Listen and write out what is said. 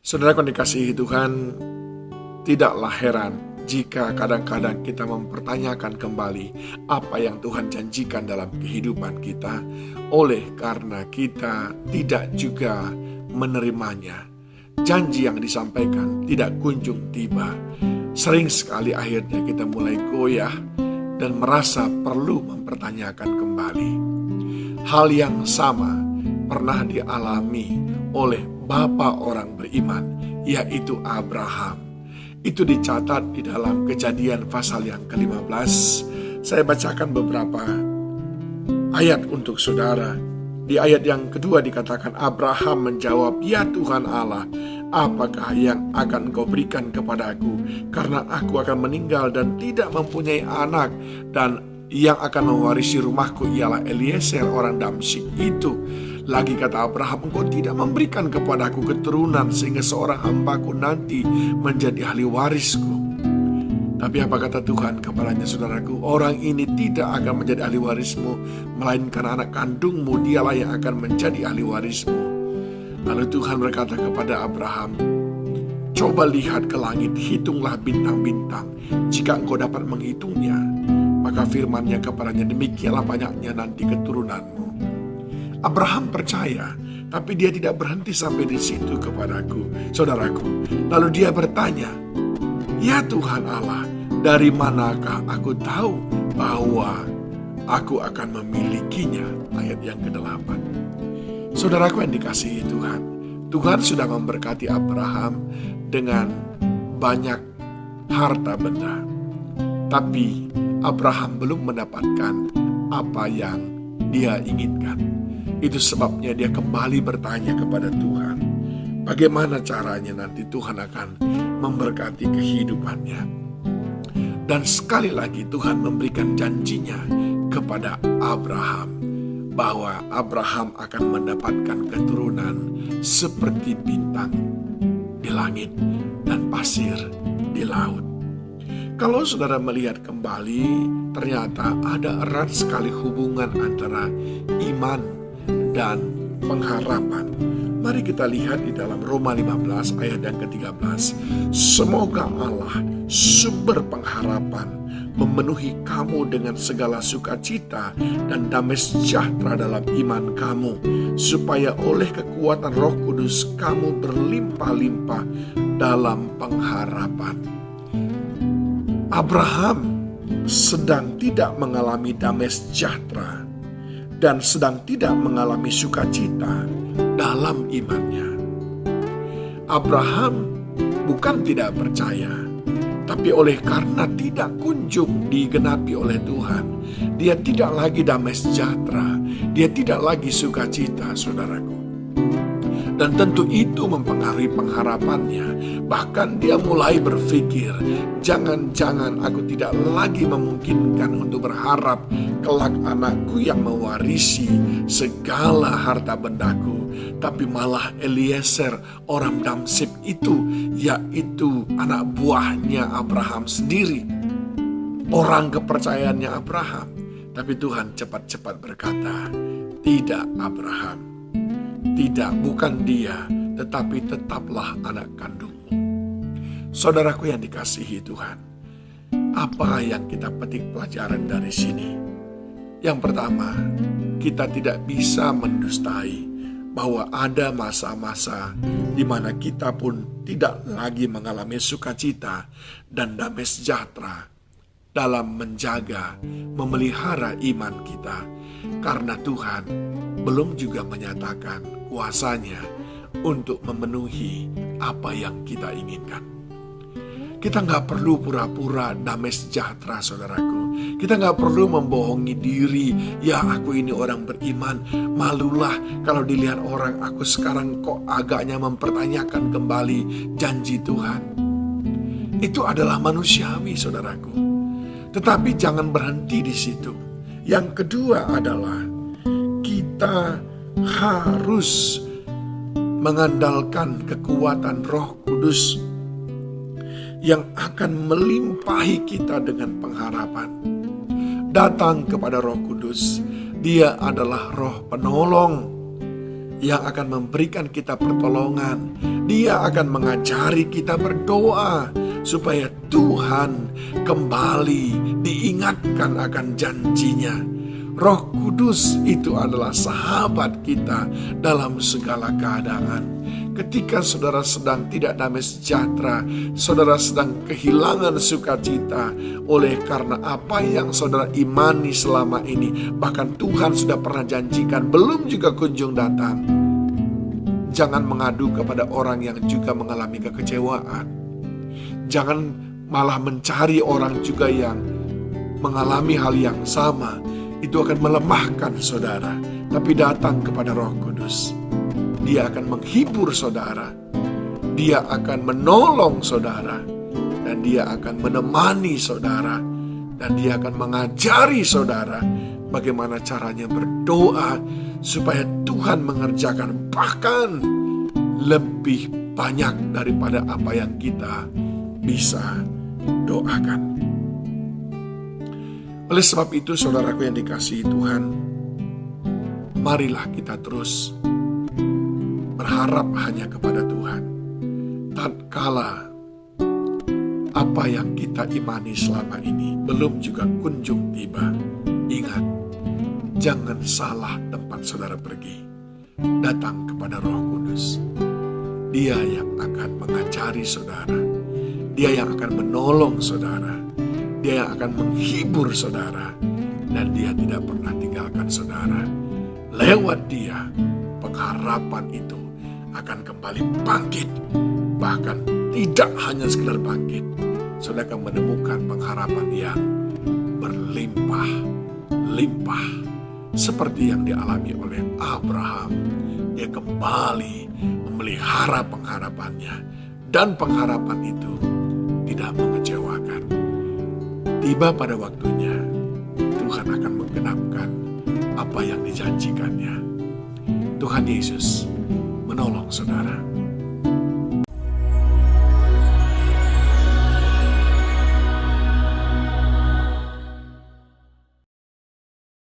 Saudaraku yang dikasihi Tuhan, tidaklah heran jika kadang-kadang kita mempertanyakan kembali apa yang Tuhan janjikan dalam kehidupan kita, oleh karena kita tidak juga menerimanya. Janji yang disampaikan tidak kunjung tiba. Sering sekali akhirnya kita mulai goyah dan merasa perlu mempertanyakan kembali. Hal yang sama pernah dialami oleh bapa orang beriman, yaitu Abraham. Itu dicatat di dalam Kejadian pasal yang ke-15. Saya bacakan beberapa ayat untuk saudara. Di ayat yang kedua dikatakan, Abraham menjawab, "Ya Tuhan Allah, apakah yang akan Engkau berikan kepadaku? Karena aku akan meninggal dan tidak mempunyai anak, dan yang akan mewarisi rumahku ialah Eliezer orang Damsyik itu." Lagi kata Abraham, "Engkau tidak memberikan kepadaku keturunan sehingga seorang hambaku nanti menjadi ahli warisku." Tapi apa kata Tuhan kepadanya, saudaraku? "Orang ini tidak akan menjadi ahli warismu, melainkan anak kandungmu, dialah yang akan menjadi ahli warismu." Lalu Tuhan berkata kepada Abraham, "Coba lihat ke langit, hitunglah bintang-bintang. Jika engkau dapat menghitungnya, maka firman-Nya kepadanya, demikianlah banyaknya nanti keturunanmu." Abraham percaya, tapi dia tidak berhenti sampai di situ kepadaku, saudaraku. Lalu dia bertanya, "Ya Tuhan Allah, dari manakah aku tahu bahwa aku akan memilikinya?" Ayat yang ke-8. Saudaraku yang dikasihi Tuhan, Tuhan sudah memberkati Abraham dengan banyak harta benda. Tapi Abraham belum mendapatkan apa yang dia inginkan. Itu sebabnya dia kembali bertanya kepada Tuhan, bagaimana caranya nanti Tuhan akan memberkati kehidupannya. Dan sekali lagi Tuhan memberikan janjinya kepada Abraham, bahwa Abraham akan mendapatkan keturunan seperti bintang di langit dan pasir di laut. Kalau saudara melihat kembali, ternyata ada erat sekali hubungan antara iman dan pengharapan. Mari kita lihat di dalam Roma 15 ayat yang ke-13. "Semoga Allah, sumber pengharapan, memenuhi kamu dengan segala sukacita dan damai sejahtera dalam iman kamu, supaya oleh kekuatan Roh Kudus kamu berlimpah-limpah dalam pengharapan." Abraham sedang tidak mengalami damai sejahtera dan sedang tidak mengalami sukacita dalam imannya. Abraham bukan tidak percaya, tapi oleh karena tidak kunjung digenapi oleh Tuhan, dia tidak lagi damai sejahtera, dia tidak lagi sukacita, saudaraku. Dan tentu itu mempengaruhi pengharapannya. Bahkan dia mulai berpikir, jangan-jangan aku tidak lagi memungkinkan untuk berharap kelak anakku yang mewarisi segala harta bendaku. Tapi malah Eliezer orang Damsyik itu, yaitu anak buahnya Abraham sendiri, orang kepercayaannya Abraham. Tapi Tuhan cepat-cepat berkata, "Tidak Abraham, tidak, bukan dia, tetapi tetaplah anak kandungmu." Saudaraku yang dikasihi Tuhan, apa yang kita petik pelajaran dari sini? Yang pertama, kita tidak bisa mendustai bahwa ada masa-masa di mana kita pun tidak lagi mengalami sukacita dan damai sejahtera dalam menjaga, memelihara iman kita, karena Tuhan belum juga menyatakan kuasa-Nya untuk memenuhi apa yang kita inginkan. Kita gak perlu pura-pura damai sejahtera, saudaraku. Kita gak perlu membohongi diri, "Ya aku ini orang beriman, malulah kalau dilihat orang aku sekarang kok agaknya mempertanyakan kembali janji Tuhan." Itu adalah manusiawi, saudaraku. Tetapi jangan berhenti di situ. Yang kedua adalah kita harus mengandalkan kekuatan Roh Kudus yang akan melimpahi kita dengan pengharapan. Datang kepada Roh Kudus, Dia adalah Roh penolong yang akan memberikan kita pertolongan. Dia akan mengajari kita berdoa supaya Tuhan kembali diingatkan akan janjinya. Roh Kudus itu adalah sahabat kita dalam segala keadaan. Ketika saudara sedang tidak damai sejahtera, saudara sedang kehilangan sukacita oleh karena apa yang saudara imani selama ini, bahkan Tuhan sudah pernah janjikan belum juga kunjung datang. Jangan mengadu kepada orang yang juga mengalami kekecewaan. Jangan malah mencari orang juga yang mengalami hal yang sama. Itu akan melemahkan saudara. Tapi datang kepada Roh Kudus. Dia akan menghibur saudara. Dia akan menolong saudara. Dan dia akan menemani saudara. Dan dia akan mengajari saudara bagaimana caranya berdoa supaya Tuhan mengerjakan bahkan lebih banyak daripada apa yang kita bisa doakan. Oleh sebab itu, saudaraku yang dikasihi Tuhan, marilah kita terus berharap hanya kepada Tuhan. Tatkala apa yang kita imani selama ini belum juga kunjung tiba, ingat, jangan salah tempat saudara pergi. Datang kepada Roh Kudus. Dia yang akan mengajari saudara. Dia yang akan menolong saudara. Dia yang akan menghibur saudara. Dan dia tidak pernah tinggalkan saudara. Lewat dia, pengharapan itu akan kembali bangkit. Bahkan tidak hanya sekedar bangkit. Saudara akan menemukan pengharapan yang berlimpah-limpah. Seperti yang dialami oleh Abraham. Dia kembali memelihara pengharapannya. Dan pengharapan itu tidak mengecewakan. Tiba pada waktunya, Tuhan akan menggenapkan apa yang dijanjikannya. Tuhan Yesus menolong saudara.